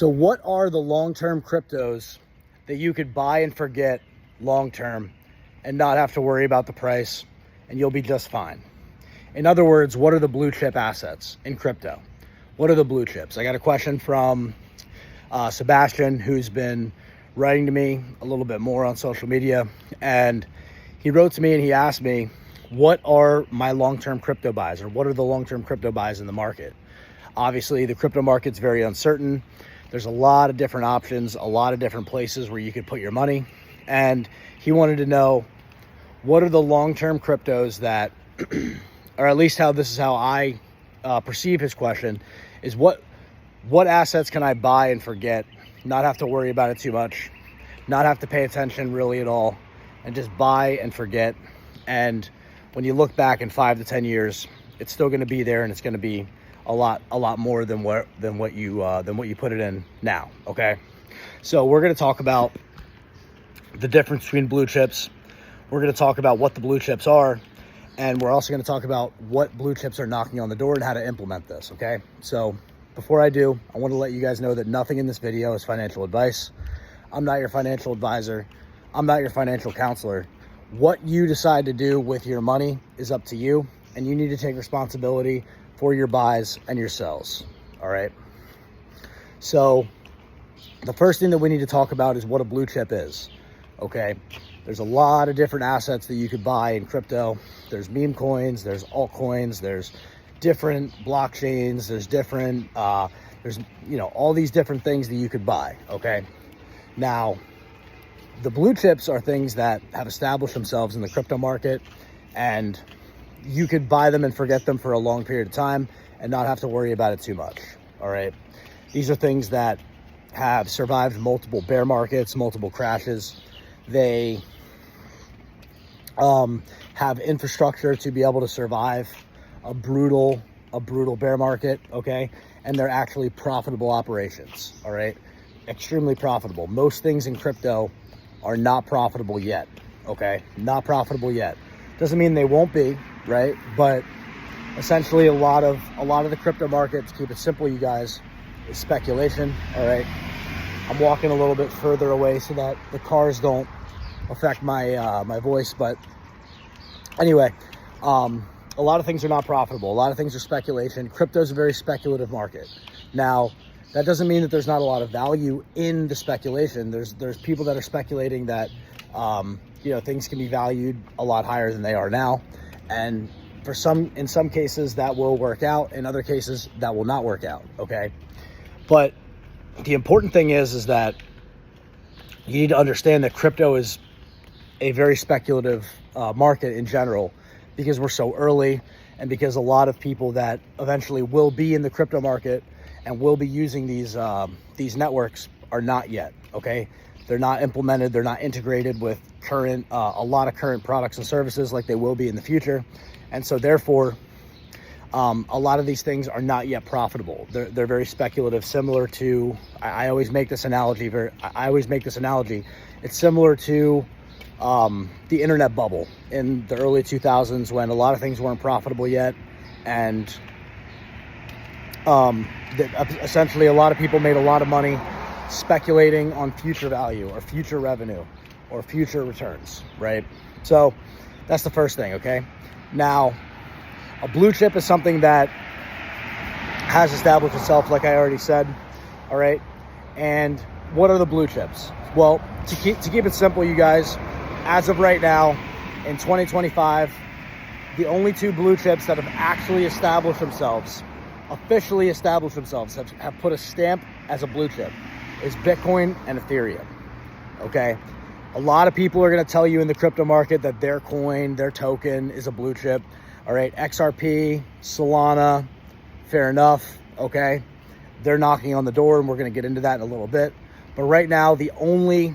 So what are the long-term cryptos that you could buy and forget long-term and not have to worry about the price, and you'll be just fine? In other words, what are the blue chip assets in crypto? What are the blue chips? I got a question from Sebastian, who's been writing to me a little bit more on social media, and he wrote to me and he asked me, what are my long-term crypto buys, or what are the long-term crypto buys in the market? Obviously, the crypto market's very uncertain. There's a lot of different options, a lot of different places where you could put your money. And he wanted to know, what are the long-term cryptos that, or at least this is how I perceive his question, is what assets can I buy and forget, not have to worry about it too much, not have to pay attention really at all, and just buy and forget. And when you look back in 5 to 10 years, it's still going to be there, and it's going to be a lot more than what you put it in now. Okay, so we're going to talk about the difference between blue chips. We're going to talk about what the blue chips are, and we're also going to talk about what blue chips are knocking on the door and how to implement this. Okay, so before I do, I want to let you guys know that nothing in this video is financial advice. I'm not your financial advisor. I'm not your financial counselor. What you decide to do with your money is up to you, and you need to take responsibility for your buys and your sells. All right. So the first thing that we need to talk about is what a blue chip is. Okay. There's a lot of different assets that you could buy in crypto. There's meme coins, there's altcoins, there's different blockchains, there's different, there's, all these different things that you could buy. Okay. Now, the blue chips are things that have established themselves in the crypto market, and you could buy them and forget them for a long period of time and not have to worry about it too much. All right. These are things that have survived multiple bear markets, multiple crashes. They have infrastructure to be able to survive a brutal bear market. Okay. And they're actually profitable operations. All right. Extremely profitable. Most things in crypto are not profitable yet. Okay. Not profitable yet. Doesn't mean they won't be, right? But essentially a lot of the crypto market, to keep it simple, you guys, is speculation. All right. I'm walking a little bit further away so that the cars don't affect my my voice. But anyway, a lot of things are not profitable. A lot of things are speculation. Crypto is a very speculative market. Now, that doesn't mean that there's not a lot of value in the speculation. There's people that are speculating that things can be valued a lot higher than they are now, and in some cases that will work out. In other cases that will not work out. Okay, but the important thing is that you need to understand that crypto is a very speculative market in general, because we're so early, and because a lot of people that eventually will be in the crypto market and will be using these networks are not yet. Okay, they're not implemented, they're not integrated with a lot of current products and services like they will be in the future. And so therefore, a lot of these things are not yet profitable. They're very speculative, similar to, I always make this analogy. It's similar to the internet bubble in the early 2000s, when a lot of things weren't profitable yet. And essentially a lot of people made a lot of money speculating on future value or future revenue or future returns, right? So that's the first thing. Okay, now a blue chip is something that has established itself, like I already said. All right, and what are the blue chips? Well, to keep it simple, you guys, as of right now in 2025, the only two blue chips that have actually officially established themselves, have put a stamp as a blue chip, is Bitcoin and Ethereum. Okay, a lot of people are going to tell you in the crypto market that their coin, their token, is a blue chip. All right, XRP, Solana, fair enough. Okay, they're knocking on the door, and we're going to get into that in a little bit. But right now, the only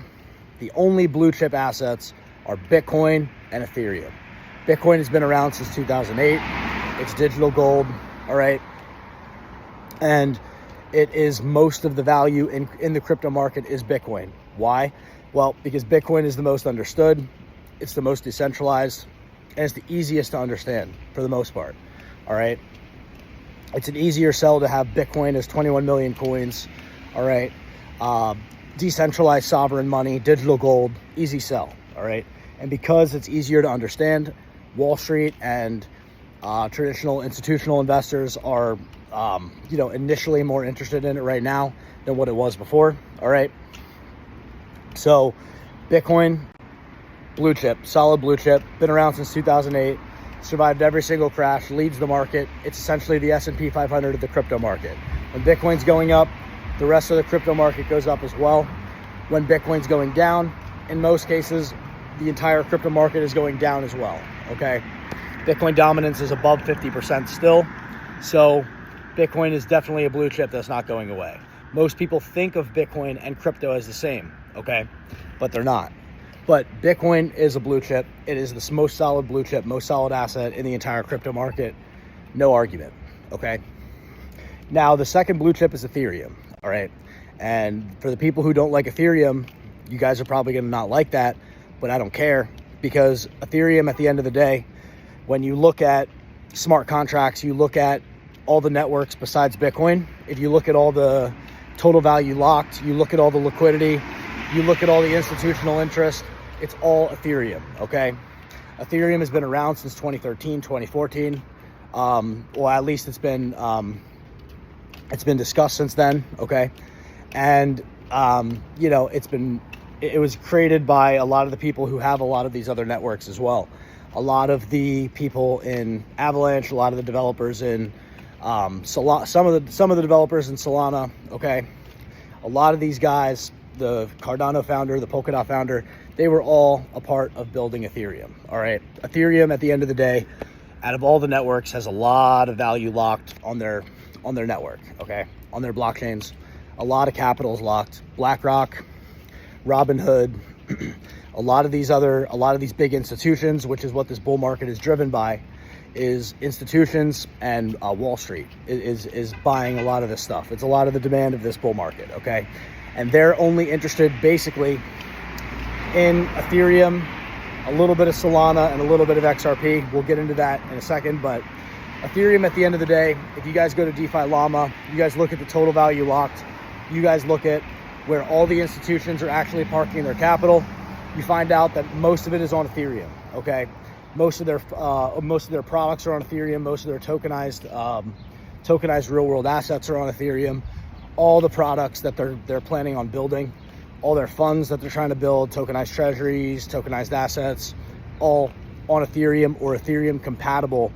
blue chip assets are Bitcoin and Ethereum. Bitcoin has been around since 2008. It's digital gold. All right, and it is most of the value in the crypto market is Bitcoin. Why? Well, because Bitcoin is the most understood, it's the most decentralized, and it's the easiest to understand for the most part. All right. It's an easier sell to have Bitcoin as 21 million coins all right? Decentralized sovereign money, digital gold, easy sell, all right? And because it's easier to understand, Wall Street and traditional institutional investors are, initially more interested in it right now than what it was before, all right? So Bitcoin, blue chip, solid blue chip, been around since 2008, survived every single crash, leads the market. It's essentially the S&P 500 of the crypto market. When Bitcoin's going up, the rest of the crypto market goes up as well. When Bitcoin's going down, in most cases, the entire crypto market is going down as well, okay? Bitcoin dominance is above 50% still, so Bitcoin is definitely a blue chip that's not going away. Most people think of Bitcoin and crypto as the same, okay? But they're not. But Bitcoin is a blue chip. It is the most solid blue chip, most solid asset in the entire crypto market. No argument, okay? Now, the second blue chip is Ethereum, all right? And for the people who don't like Ethereum, you guys are probably gonna not like that, but I don't care, because Ethereum, at the end of the day, when you look at smart contracts, you look at all the networks besides Bitcoin, if you look at all the total value locked, you look at all the liquidity, you look at all the institutional interest, it's all Ethereum, okay? Ethereum has been around since 2013, 2014. Well, at least it's been discussed since then, okay? And, it was created by a lot of the people who have a lot of these other networks as well. A lot of the people in Avalanche, a lot of the developers in Solana, some of the developers in Solana, okay? A lot of these guys, the Cardano founder, the Polkadot founder, they were all a part of building Ethereum, all right? Ethereum, at the end of the day, out of all the networks, has a lot of value locked on their network, okay? On their blockchains, a lot of capital is locked. BlackRock, Robinhood, a lot of these big institutions, which is what this bull market is driven by, is institutions, and Wall Street is buying a lot of this stuff. It's a lot of the demand of this bull market, okay? And they're only interested basically in Ethereum, a little bit of Solana, and a little bit of XRP. We'll get into that in a second, but Ethereum, at the end of the day, if you guys go to DeFi Llama, you guys look at the total value locked, you guys look at where all the institutions are actually parking their capital, you find out that most of it is on Ethereum, okay? Most of their products are on Ethereum. Most of their tokenized real world assets are on Ethereum. All the products that they're planning on building, all their funds that they're trying to build, tokenized treasuries, tokenized assets, all on Ethereum or Ethereum compatible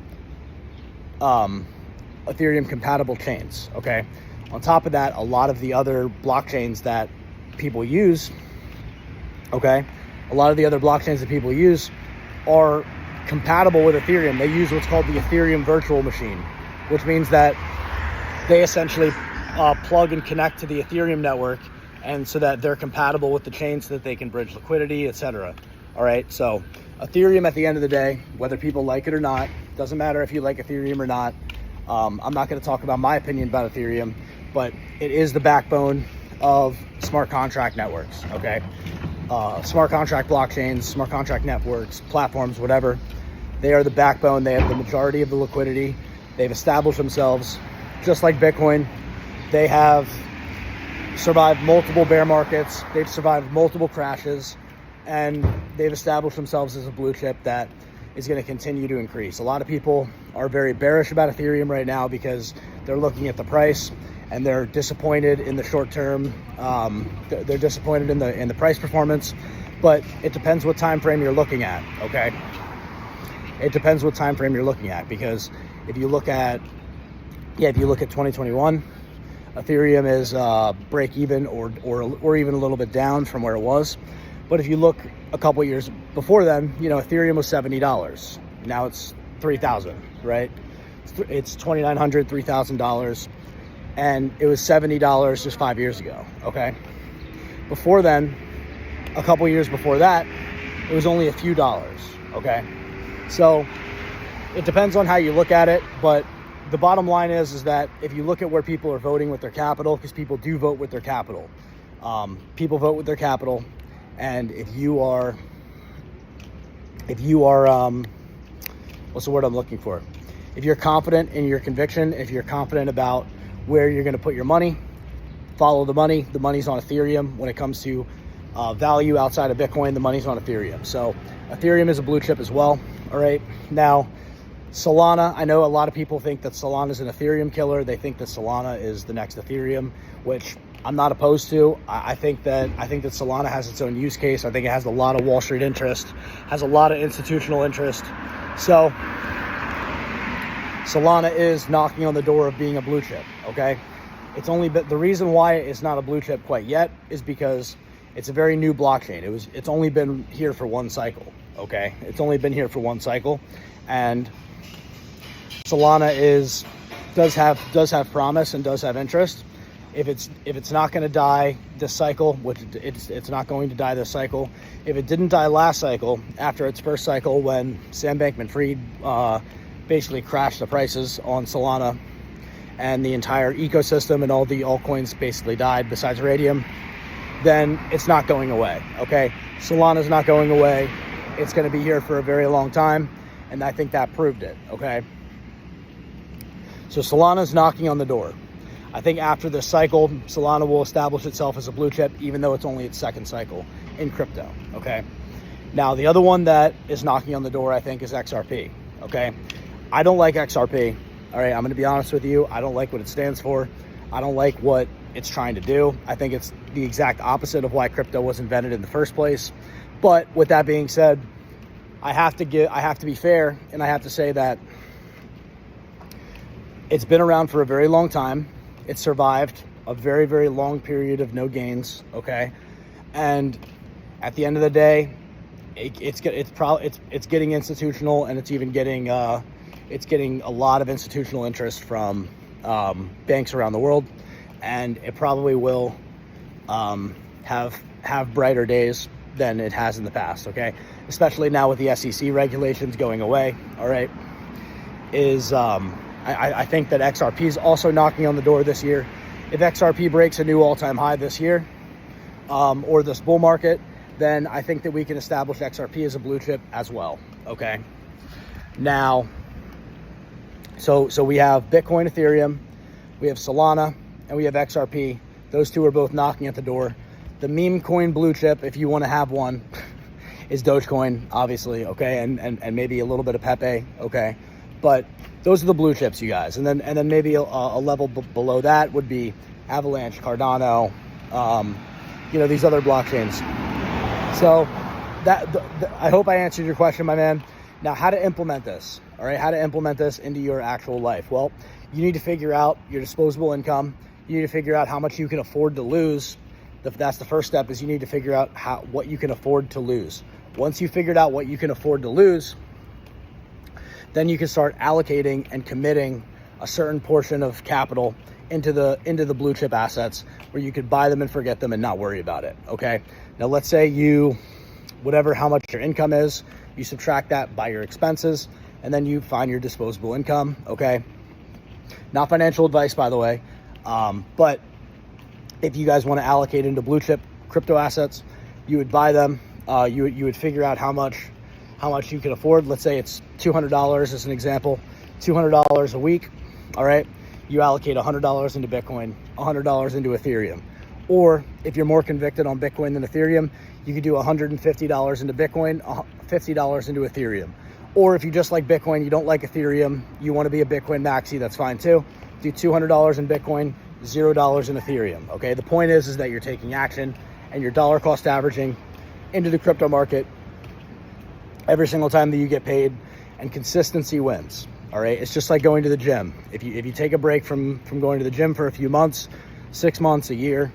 chains, okay? On top of that, a lot of the other blockchains that people use, okay? A lot of the other blockchains that people use are compatible with Ethereum. They use what's called the Ethereum virtual machine, which means that they essentially plug and connect to the Ethereum network, and so that they're compatible with the chain so that they can bridge liquidity, etc. All right, so Ethereum, at the end of the day, whether people like it or not, doesn't matter if you like Ethereum or not. I'm not going to talk about my opinion about Ethereum, but it is the backbone of smart contract networks, okay? Smart contract blockchains, smart contract networks, platforms, whatever. They are the backbone. They have the majority of the liquidity. They've established themselves, just like Bitcoin. They have survived multiple bear markets. They've survived multiple crashes, and they've established themselves as a blue chip that is going to continue to increase. A lot of people are very bearish about Ethereum right now because they're looking at the price and they're disappointed in the short term. They're disappointed in the price performance, but it depends what time frame you're looking at, okay? It depends what time frame you're looking at, because if you look at 2021, Ethereum is break even or even a little bit down from where it was. But if you look a couple years before then, Ethereum was $70. Now it's $3,000, right? It's $2,900, $3,000, and it was $70 just 5 years ago, okay? Before then, a couple years before that, it was only a few dollars, okay? So it depends on how you look at it, but the bottom line is that if you look at where people are voting with their capital, because people do vote with their capital, people vote with their capital, and if you are, what's the word I'm looking for? If you're confident in your conviction, if you're confident about where you're going to put your money, follow the money. The money's on Ethereum. When it comes to value outside of Bitcoin, the money's on Ethereum. So Ethereum is a blue chip as well. All right. Now, Solana, I know a lot of people think that Solana is an Ethereum killer. They think that Solana is the next Ethereum, which I'm not opposed to. I think that Solana has its own use case. I think it has a lot of Wall Street interest, has a lot of institutional interest. So Solana is knocking on the door of being a blue chip. Okay, it's only been, the reason why it's not a blue chip quite yet is because it's a very new blockchain. It's only been here for one cycle. Okay, it's only been here for one cycle, and Solana does have promise and does have interest. If it's not going to die this cycle, which it's not going to die this cycle. If it didn't die last cycle, after its first cycle, when Sam Bankman-Fried basically crashed the prices on Solana, and the entire ecosystem and all the altcoins basically died besides Radium, then it's not going away. Okay, Solana's not going away. It's going to be here for a very long time, and I think that proved it. Okay. So Solana's knocking on the door. I think after this cycle, Solana will establish itself as a blue chip, even though it's only its second cycle in crypto, okay? Now, the other one that is knocking on the door, I think, is XRP, okay? I don't like XRP, all right? I'm gonna be honest with you. I don't like what it stands for. I don't like what it's trying to do. I think it's the exact opposite of why crypto was invented in the first place. But with that being said, I have to be fair, and I have to say that it's been around for a very long time. It survived a very, very long period of no gains, okay? And at the end of the day, it's getting institutional, and it's even getting a lot of institutional interest from banks around the world, and it probably will have brighter days than it has in the past, okay? Especially now with the SEC regulations going away, all right? I think that XRP is also knocking on the door this year. If XRP breaks a new all-time high this year, or this bull market, then I think that we can establish XRP as a blue chip as well, okay? Now, so we have Bitcoin, Ethereum, we have Solana, and we have XRP. Those two are both knocking at the door. The meme coin blue chip, if you want to have one, is Dogecoin, obviously, okay? And maybe a little bit of Pepe, okay? But those are the blue chips, you guys. And then maybe a level below that would be Avalanche, Cardano, these other blockchains. So I hope I answered your question, my man. Now, how to implement this, all right? How to implement this into your actual life? Well, you need to figure out your disposable income. You need to figure out how much you can afford to lose. That's the first step, is you need to figure out what you can afford to lose. Once you've figured out what you can afford to lose, then you can start allocating and committing a certain portion of capital into the blue chip assets, where you could buy them and forget them and not worry about it, okay? Now, let's say how much your income is, you subtract that by your expenses, and then you find your disposable income, okay? Not financial advice, by the way, but if you guys want to allocate into blue chip crypto assets, you would buy them, you would figure out how much you can afford. Let's say it's $200 as an example, $200 a week, all right? You allocate $100 into Bitcoin, $100 into Ethereum. Or if you're more convicted on Bitcoin than Ethereum, you could do $150 into Bitcoin, $50 into Ethereum. Or if you just like Bitcoin, you don't like Ethereum, you want to be a Bitcoin maxi, that's fine too. Do $200 in Bitcoin, $0 in Ethereum, okay? The point is that you're taking action and you're dollar cost averaging into the crypto market every single time that you get paid, and consistency wins, all right? It's just like going to the gym. If you take a break from going to the gym for a few months, 6 months, a year,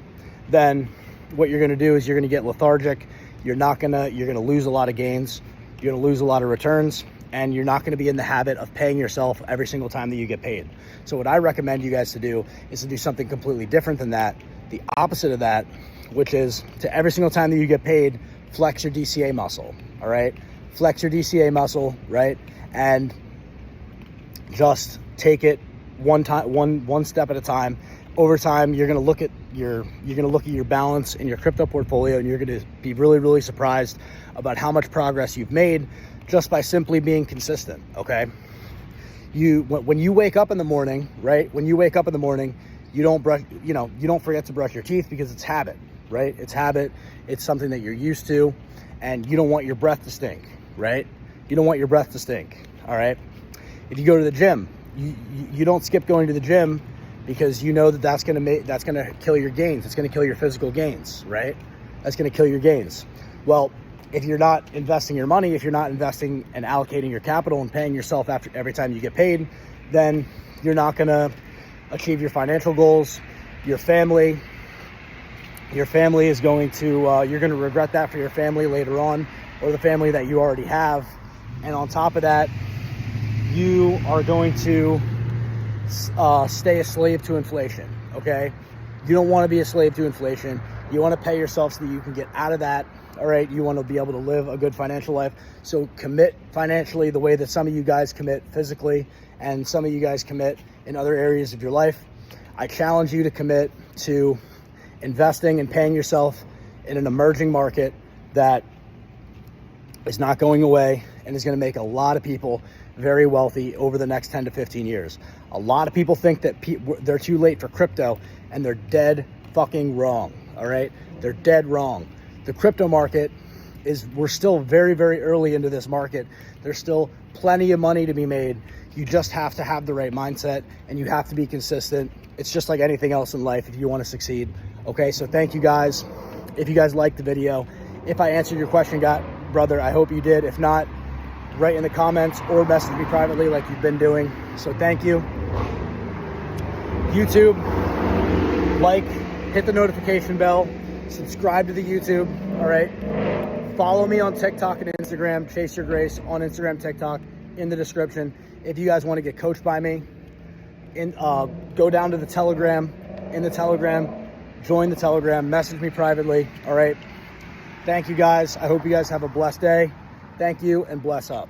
then what you're gonna do is you're gonna get lethargic. You're gonna lose a lot of gains. You're gonna lose a lot of returns, and you're not gonna be in the habit of paying yourself every single time that you get paid. So what I recommend you guys to do is to do something completely different than that, the opposite of that, which is to every single time that you get paid, flex your DCA muscle, all right? Flex your DCA muscle, right? And just take it one step at a time. Over time, you're gonna look at your balance in your crypto portfolio, and you're gonna be really, really surprised about how much progress you've made just by simply being consistent, okay? When you wake up in the morning, right? When you wake up in the morning, You don't brush, you don't forget to brush your teeth because it's habit, right? It's habit. It's something that you're used to, and you don't want your breath to stink, right? You don't want your breath to stink, all right? If you go to the gym, you don't skip going to the gym because you know that that's gonna kill your gains. It's gonna kill your physical gains, right? That's gonna kill your gains. Well, if you're not investing your money, if you're not investing and allocating your capital and paying yourself after every time you get paid, then you're not gonna achieve your financial goals. Your family is going to, you're gonna regret that for your family later on, or the family that you already have. And on top of that, you are going to stay a slave to inflation, okay? You don't want to be a slave to inflation. You want to pay yourself so that you can get out of that, all right? You want to be able to live a good financial life. So commit financially the way that some of you guys commit physically, and some of you guys commit in other areas of your life. I challenge you to commit to investing and paying yourself in an emerging market that is not going away and is going to make a lot of people very wealthy over the next 10 to 15 years. A lot of people think that they're too late for crypto, and they're dead fucking wrong, all right? They're dead wrong. The crypto market we're still very, very early into this market. There's still plenty of money to be made. You just have to have the right mindset, and you have to be consistent. It's just like anything else in life if you want to succeed. Okay, so thank you guys. If you guys liked the video, if I answered your question, brother, I hope you did. If not, write in the comments or message me privately like you've been doing. So thank you. YouTube, hit the notification bell, subscribe to the YouTube, all right? Follow me on TikTok and Instagram, Chase Your Grace on Instagram, TikTok, in the description. If you guys want to get coached by me, go down to the Telegram, in the Telegram, join the Telegram, message me privately, all right? Thank you guys. I hope you guys have a blessed day. Thank you, and bless up.